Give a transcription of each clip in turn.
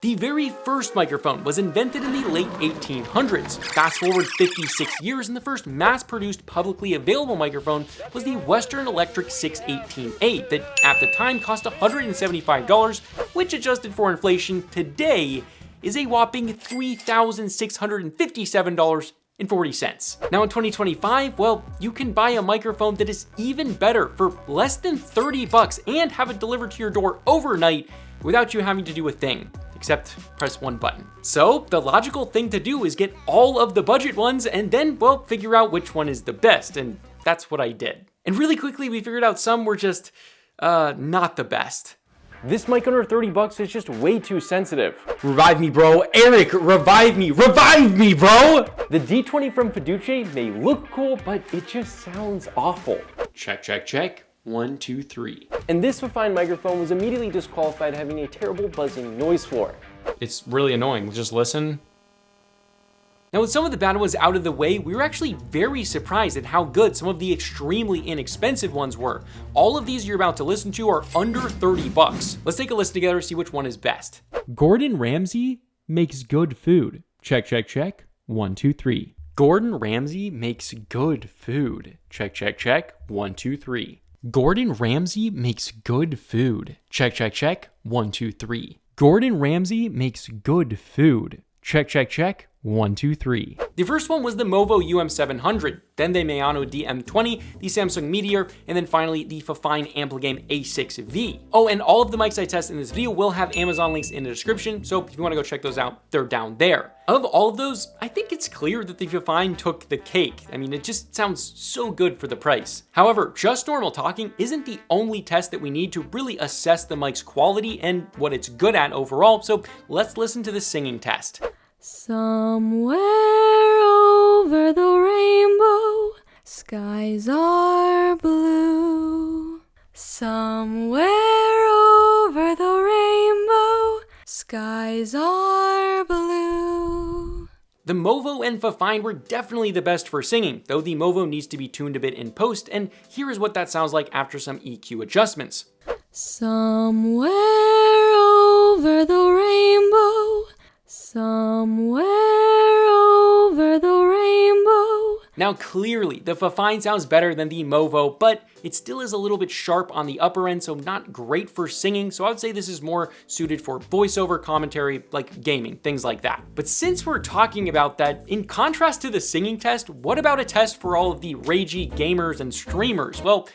The very first microphone was invented in the late 1800s. Fast forward 56 years and the first mass-produced publicly available microphone was the Western Electric 618A that at the time cost $175, which adjusted for inflation today is a whopping $3,657.40. Now in 2025, well, you can buy a microphone that is even better for less than $30 and have it delivered to your door overnight without you having to do a thing, except press one button. So the logical thing to do is get all of the budget ones and then, well, figure out which one is the best, and that's what I did. And really quickly, we figured out some were just, not the best. This mic under $30 is just way too sensitive. Revive me, bro. Eric, revive me. Revive me, bro. The D20 from FDUCE may look cool, but it just sounds awful. Check, check, check. 1, 2, 3. And this Fifine microphone was immediately disqualified, having a terrible buzzing noise floor. It's really annoying. Just listen. Now, with some of the bad ones out of the way, we were actually very surprised at how good some of the extremely inexpensive ones were. All of these you're about to listen to are under $30. Let's take a listen together and see which one is best. Gordon Ramsay makes good food. Check, check, check. 1, 2, 3. Gordon Ramsay makes good food. Check, check, check. 1, 2, 3. Gordon Ramsay makes good food. Check, check, check. 1, 2, 3. Gordon Ramsay makes good food. Check, check, check. 1, 2, 3. The first one was the Movo UM700, then the Maono DGM20, the Samson Meteor, and then finally the Fifine A6V. Oh, and all of the mics I test in this video will have Amazon links in the description, so if you want to go check those out, they're down there. Of all of those, I think it's clear that the Fifine took the cake. I mean, it just sounds so good for the price. However, just normal talking isn't the only test that we need to really assess the mic's quality and what it's good at overall, so let's listen to the singing test. Somewhere over the rainbow, skies are blue. Somewhere over the rainbow, skies are blue. The Movo and Fifine were definitely the best for singing, though the Movo needs to be tuned a bit in post, and here is what that sounds like after some EQ adjustments. Somewhere over the rainbow, somewhere over the rainbow. Now clearly, the Fifine sounds better than the Movo, but it still is a little bit sharp on the upper end, so not great for singing, so I would say this is more suited for voiceover commentary, like gaming, things like that. But since we're talking about that, in contrast to the singing test, what about a test for all of the ragey gamers and streamers? Well,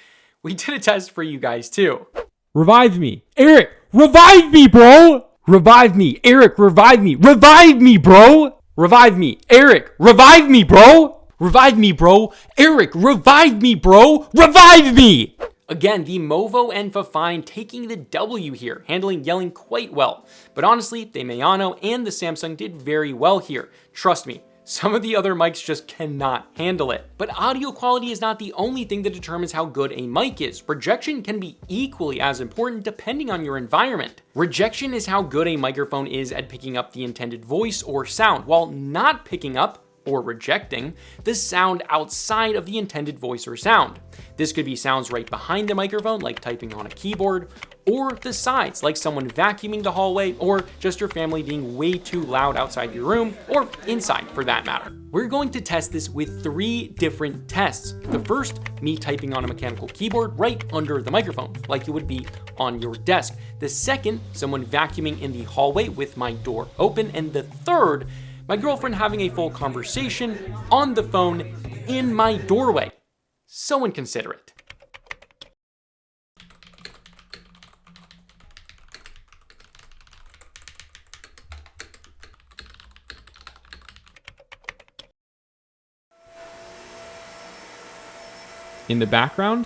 we did a test for you guys too. Revive me. Eric, revive me, bro! Revive me, Eric, revive me. Revive me, bro! Revive me, Eric, revive me, bro! Revive me, bro! Eric, revive me, bro! Revive me! Again, the Movo and Fifine taking the W here, handling yelling quite well. But honestly, the Maono and the Samsung did very well here. Trust me, some of the other mics just cannot handle it. But audio quality is not the only thing that determines how good a mic is. Rejection can be equally as important depending on your environment. Rejection is how good a microphone is at picking up the intended voice or sound, while not picking up or rejecting the sound outside of the intended voice or sound. This could be sounds right behind the microphone, like typing on a keyboard, or the sides, like someone vacuuming the hallway, or just your family being way too loud outside your room, or inside for that matter. We're going to test this with 3 different tests. The first, me typing on a mechanical keyboard right under the microphone, like it would be on your desk. The second, someone vacuuming in the hallway with my door open. And the third, my girlfriend having a full conversation on the phone in my doorway. So inconsiderate. In the background,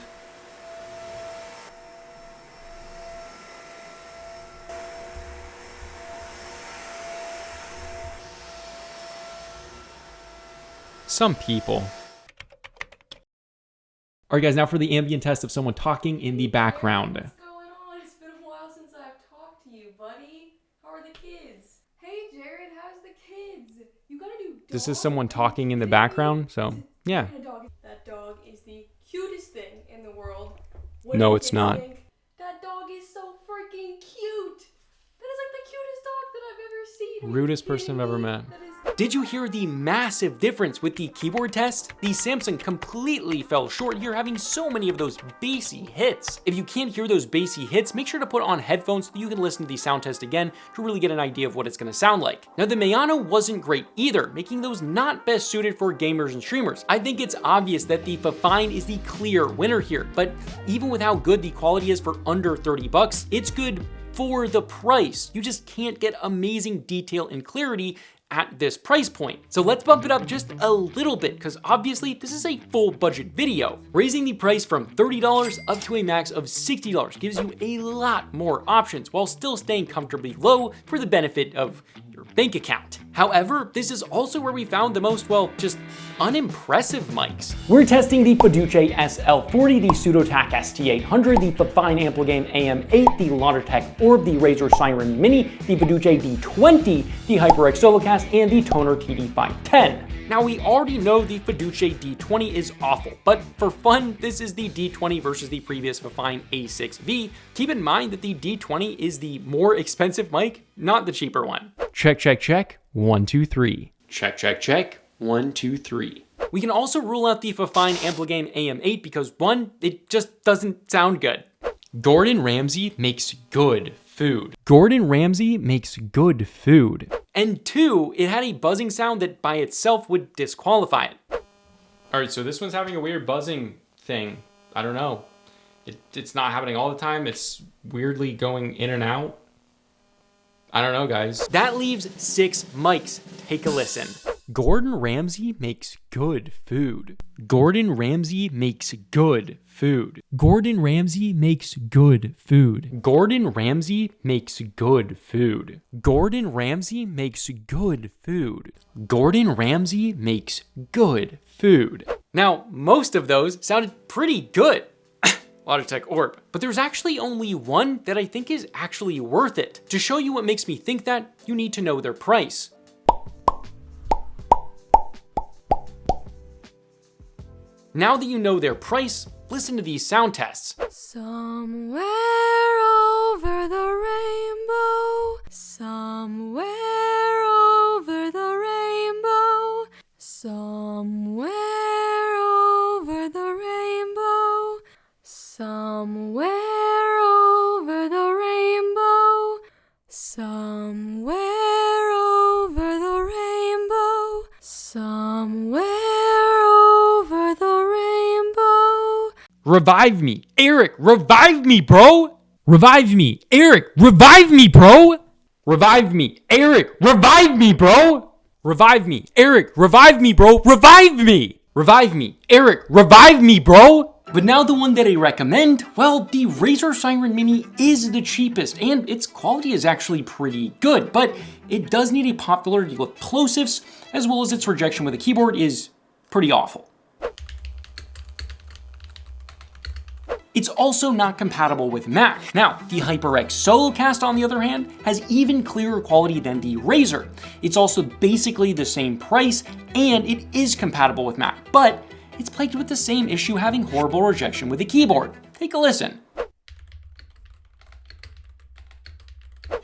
some people. All right, guys, now for the ambient test of someone talking in the background. What's going on? It's been a while since I've talked to you, buddy. How are the kids? Hey, Jared, how's the kids? You gotta do. This is someone talking in the background, so yeah. That dog is the cutest thing in the world. No, it's not. That dog is so freaking cute. That is like the cutest dog that I've ever Rudest person I've ever met. Did you hear the massive difference with the keyboard test? The Samson completely fell short here, having so many of those bassy hits. If you can't hear those bassy hits, make sure to put on headphones so you can listen to the sound test again to really get an idea of what it's gonna sound like. Now, the Maono wasn't great either, making those not best suited for gamers and streamers. I think it's obvious that the Fifine is the clear winner here, but even with how good the quality is for under 30 bucks, it's good for the price. You just can't get amazing detail and clarity at this price point. So let's bump it up just a little bit, because obviously this is a full budget video. Raising the price from $30 up to a max of $60 gives you a lot more options while still staying comfortably low for the benefit of your bank account. However, this is also where we found the most, well, just unimpressive mics. We're testing the FDUCE SL40, the Sudotack ST800, the Fifine AM8, the Logitech Orb, the Razer Seiren Mini, the FDUCE D20, the HyperX Solocast, and the Tonor TD510. Now, we already know the FDUCE D20 is awful, but for fun, this is the D20 versus the previous Fifine A6V. Keep in mind that the D20 is the more expensive mic, not the cheaper one. Check, check, check. 1, 2, 3. Check, check, check. 1, 2, 3. We can also rule out the Fifine AM8 because one, it just doesn't sound good. Gordon Ramsay makes good food. Gordon Ramsay makes good food. And two, it had a buzzing sound that by itself would disqualify it. All right, so this one's having a weird buzzing thing. I don't know. It's not happening all the time. It's weirdly going in and out. I don't know, guys. That leaves 6 mics. Take a listen. Gordon Ramsay makes good food. Gordon Ramsay makes good food. Gordon Ramsay makes good food. Gordon Ramsay makes good food. Gordon Ramsay makes good food. Gordon Ramsay makes good food. Now, most of those sounded pretty good. Logitech Orb. But there's actually only one that I think is actually worth it. To show you what makes me think that, you need to know their price. Now that you know their price, listen to these sound tests. Somewhere over the rainbow, somewhere over the rainbow, somewhere over the rainbow, somewhere over the rainbow, somewhere over the rainbow, somewhere over the rainbow. Revive me. Eric, revive me, bro. Revive me. Eric, revive me, bro. Revive me. Eric, revive me, bro. Revive me. Eric, revive me, bro. Revive me. Revive me. Eric, revive me, bro. But now the one that I recommend, well, the Razer Seiren Mini is the cheapest, and its quality is actually pretty good, but it does need a pop filter to deal with plosives, as well as its rejection with a keyboard is pretty awful. It's also not compatible with Mac. Now, the HyperX Solocast, on the other hand, has even clearer quality than the Razer. It's also basically the same price, and it is compatible with Mac, but it's plagued with the same issue, having horrible rejection with a keyboard. Take a listen.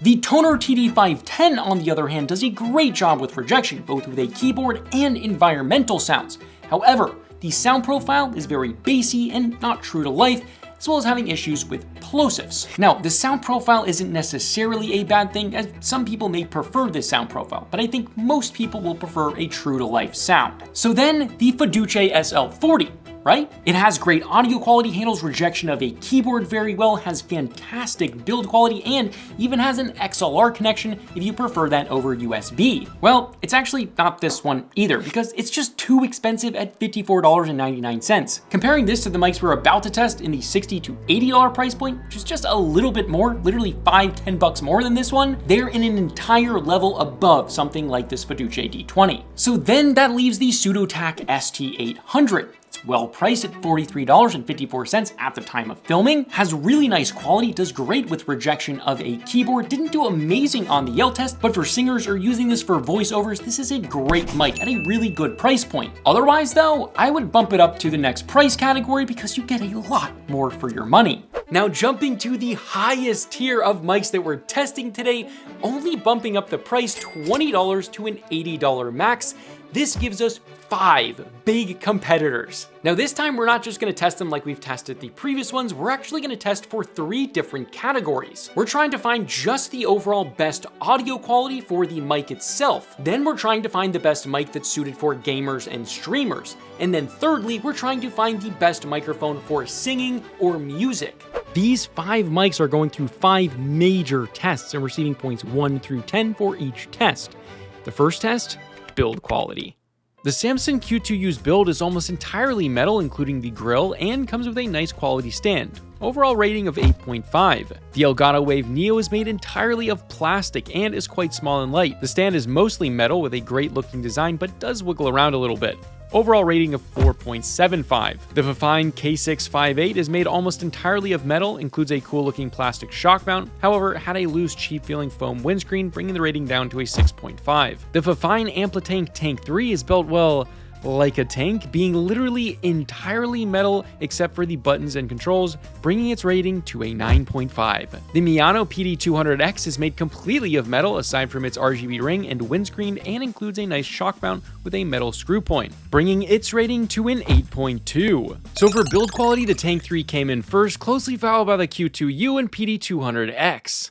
The Tonor TD510, on the other hand, does a great job with rejection, both with a keyboard and environmental sounds. However, the sound profile is very bassy and not true to life, as well as having issues with plosives. Now, the sound profile isn't necessarily a bad thing, as some people may prefer this sound profile, but I think most people will prefer a true to life sound. So then, the FDUCE SL40, right? It has great audio quality, handles rejection of a keyboard very well, has fantastic build quality, and even has an XLR connection if you prefer that over USB. Well, it's actually not this one either, because it's just too expensive at $54.99. Comparing this to the mics we're about to test in the $60 to $80 price point, which is just a little bit more, literally $5–10 bucks more than this one, they're in an entire level above something like this FDUCE D20. So then that leaves the Sudotack ST800. It's well priced at $43.54 at the time of filming, has really nice quality, does great with rejection of a keyboard, didn't do amazing on the Yell test, but for singers or using this for voiceovers, this is a great mic at a really good price point. Otherwise though, I would bump it up to the next price category because you get a lot more for your money. Now jumping to the highest tier of mics that we're testing today, only bumping up the price $20 to an $80 max, this gives us 5 big competitors. Now this time we're not just gonna test them like we've tested the previous ones, we're actually gonna test for 3 different categories. We're trying to find just the overall best audio quality for the mic itself. Then we're trying to find the best mic that's suited for gamers and streamers. And then thirdly, we're trying to find the best microphone for singing or music. These 5 mics are going through 5 major tests and receiving points 1 through 10 for each test. The first test, build quality. The Samson Q2U's build is almost entirely metal, including the grill, and comes with a nice quality stand. Overall rating of 8.5. The Elgato Wave Neo is made entirely of plastic and is quite small and light. The stand is mostly metal with a great looking design, but does wiggle around a little bit. Overall rating of 4.75. The Fifine K658 is made almost entirely of metal, includes a cool looking plastic shock mount, however had a loose cheap feeling foam windscreen, bringing the rating down to a 6.5. The Fifine Tank 3 is built, well, like a tank, being literally entirely metal except for the buttons and controls, bringing its rating to a 9.5. The Maono PD200X is made completely of metal aside from its RGB ring and windscreen, and includes a nice shock mount with a metal screw point, bringing its rating to an 8.2. So for build quality, the Tank 3 came in first, closely followed by the Q2U and PD200X.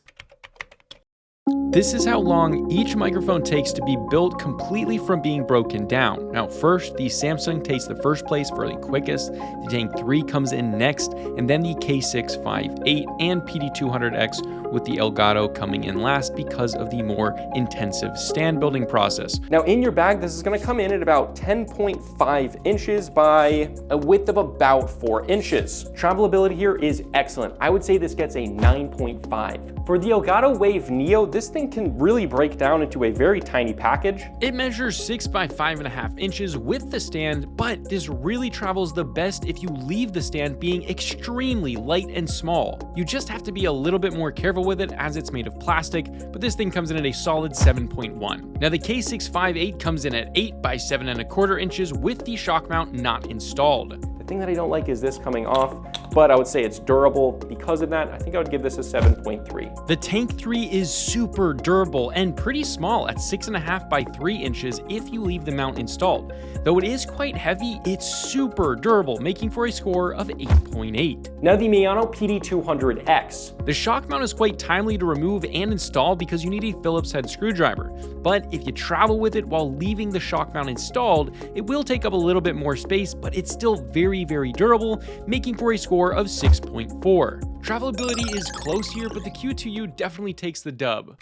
This is how long each microphone takes to be built completely from being broken down. Now first, the Samsung takes the first place for the quickest, the Tank 3 comes in next, and then the K658 and PD200X, with the Elgato coming in last because of the more intensive stand building process. Now in your bag, this is gonna come in at about 10.5 inches by a width of about 4 inches. Travelability here is excellent. I would say this gets a 9.5. For the Elgato Wave Neo, this thing can really break down into a very tiny package. It measures 6 by 5.5 inches with the stand, but this really travels the best if you leave the stand being extremely light and small. You just have to be a little bit more careful with it as it's made of plastic, but this thing comes in at a solid 7.1. Now the K658 comes in at 8 by 7.25 inches with the shock mount not installed. The thing that I don't like is this coming off, but I would say it's durable. Because of that, I think I would give this a 7.3. The Tank 3 is super durable and pretty small at 6.5 by 3 inches if you leave the mount installed. Though it is quite heavy, it's super durable, making for a score of 8.8. Now the Maono PD200X. The shock mount is quite timely to remove and install because you need a Phillips head screwdriver. But if you travel with it while leaving the shock mount installed, it will take up a little bit more space, but it's still very durable, making for a score of 6.4. Travelability is close here, but the Q2U definitely takes the dub.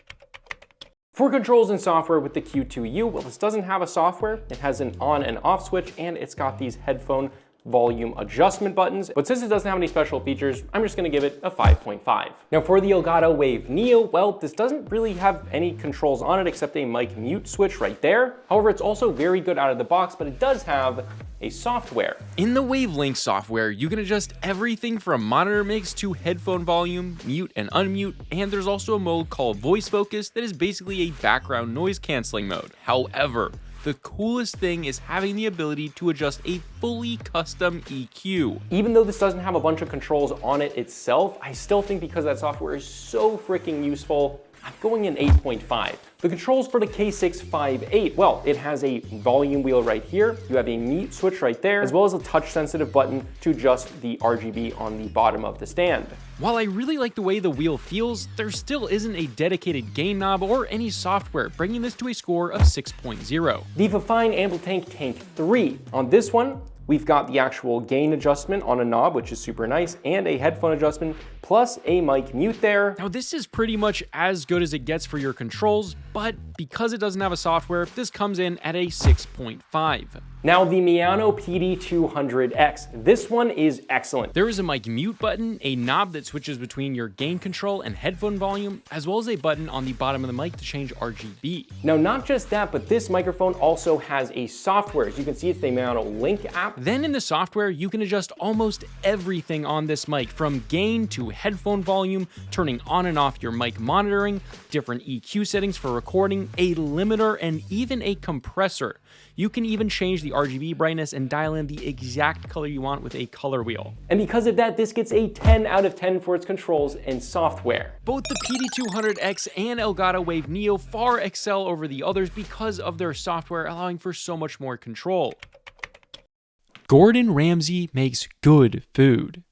For controls and software with the Q2U, well, this doesn't have a software. It has an on and off switch, and it's got these headphone volume adjustment buttons, but since it doesn't have any special features, I'm just gonna give it a 5.5. Now for the Elgato Wave Neo, well, this doesn't really have any controls on it except a mic mute switch right there. However, it's also very good out of the box, but it does have a software. In the Wavelink software, you can adjust everything from monitor mix to headphone volume, mute and unmute, and there's also a mode called Voice Focus that is basically a background noise canceling mode. However, the coolest thing is having the ability to adjust a fully custom EQ. Even though this doesn't have a bunch of controls on it itself, I still think because that software is so freaking useful, I'm going in 8.5. The controls for the K658, well, it has a volume wheel right here. You have a mute switch right there, as well as a touch sensitive button to adjust the RGB on the bottom of the stand. While I really like the way the wheel feels, there still isn't a dedicated gain knob or any software, bringing this to a score of 6.0. The Fifine Tank 3. On this one, we've got the actual gain adjustment on a knob, which is super nice, and a headphone adjustment, plus a mic mute there. Now this is pretty much as good as it gets for your controls, but because it doesn't have a software, this comes in at a 6.5. Now the Maono PD200X. This one is excellent. There is a mic mute button, a knob that switches between your gain control and headphone volume, as well as a button on the bottom of the mic to change RGB. Now not just that, but this microphone also has a software. As you can see, it's the Maono Link app. Then in the software, you can adjust almost everything on this mic, from gain to headphone volume, turning on and off your mic monitoring, different EQ settings for recording, a limiter, and even a compressor. You can even change the RGB brightness and dial in the exact color you want with a color wheel. And because of that, this gets a 10 out of 10 for its controls and software. Both the PD200X and Elgato Wave Neo far excel over the others because of their software, allowing for so much more control. Gordon Ramsay makes good food.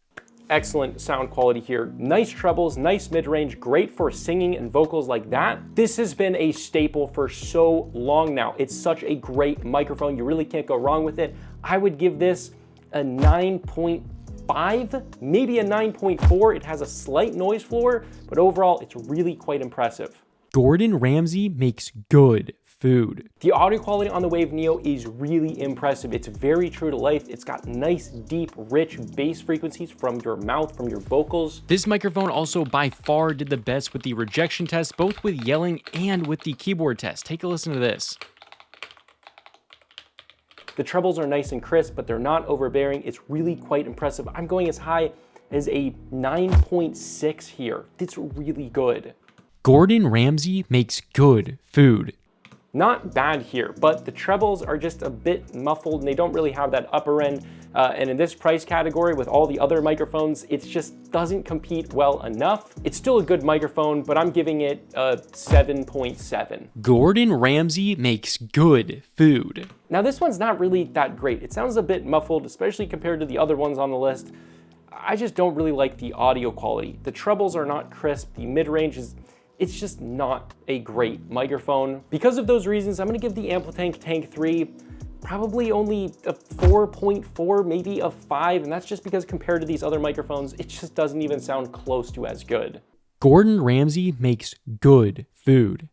Excellent sound quality here. Nice trebles, nice mid-range, great for singing and vocals like that. This has been a staple for so long now. It's such a great microphone. You really can't go wrong with it. I would give this a 9.5, maybe a 9.4. It has a slight noise floor, but overall, it's really quite impressive. Gordon Ramsay makes good food. The audio quality on the Wave Neo is really impressive. It's very true to life. It's got nice, deep, rich bass frequencies from your mouth, from your vocals. This microphone also by far did the best with the rejection test, both with yelling and with the keyboard test. Take a listen to this. The trebles are nice and crisp, but they're not overbearing. It's really quite impressive. I'm going as high as a 9.6 here. It's really good. Gordon Ramsay makes good food. Not bad here, but the trebles are just a bit muffled and they don't really have that upper end. And in this price category with all the other microphones, it just doesn't compete well enough. It's still a good microphone, but I'm giving it a 7.7. Gordon Ramsay makes good food. Now this one's not really that great. It sounds a bit muffled, especially compared to the other ones on the list. I just don't really like the audio quality. The trebles are not crisp, the mid-range it's just not a great microphone. Because of those reasons, I'm gonna give the Amplitank Tank 3 probably only a 4.4, maybe a 5, and that's just because compared to these other microphones, it just doesn't even sound close to as good. Gordon Ramsay makes good food.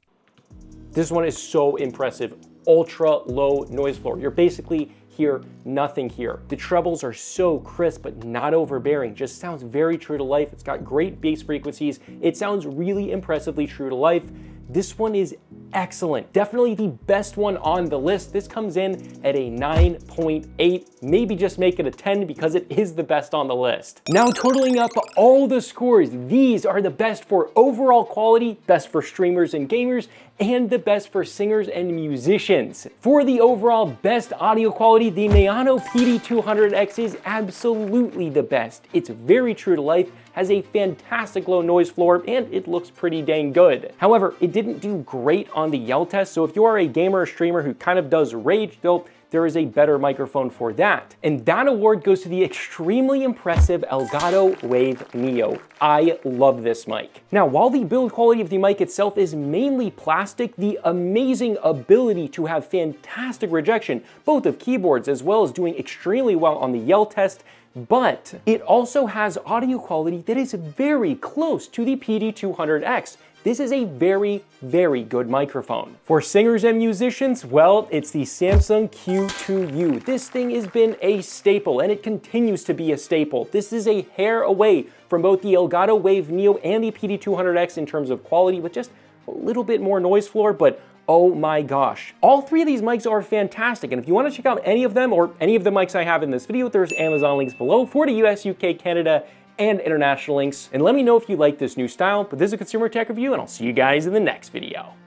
This one is so impressive. Ultra low noise floor. You're basically hear nothing here. The trebles are so crisp, but not overbearing. Just sounds very true to life. It's got great bass frequencies. It sounds really impressively true to life. This one is excellent. Definitely the best one on the list. This comes in at a 9.8, maybe just make it a 10 because it is the best on the list. Now totaling up all the scores, these are the best for overall quality, best for streamers and gamers, and the best for singers and musicians. For the overall best audio quality, the Maono PD200X is absolutely the best. It's very true to life, has a fantastic low noise floor, and it looks pretty dang good. However, it didn't do great on the yell test, so if you are a gamer or streamer who kind of does rage, though, there is a better microphone for that. And that award goes to the extremely impressive Elgato Wave Neo. I love this mic. Now, while the build quality of the mic itself is mainly plastic, the amazing ability to have fantastic rejection, both of keyboards as well as doing extremely well on the yell test, but it also has audio quality that is very close to the PD200X. This is a very, very good microphone. For singers and musicians, well, it's the Samson Q2U. This thing has been a staple, and it continues to be a staple. This is a hair away from both the Elgato Wave Neo and the PD200X in terms of quality, with just a little bit more noise floor, but oh my gosh. All three of these mics are fantastic, and if you want to check out any of them or any of the mics I have in this video, there's Amazon links below for the US, UK, Canada, and international links. And let me know if you like this new style, but this is a consumer tech review, and I'll see you guys in the next video.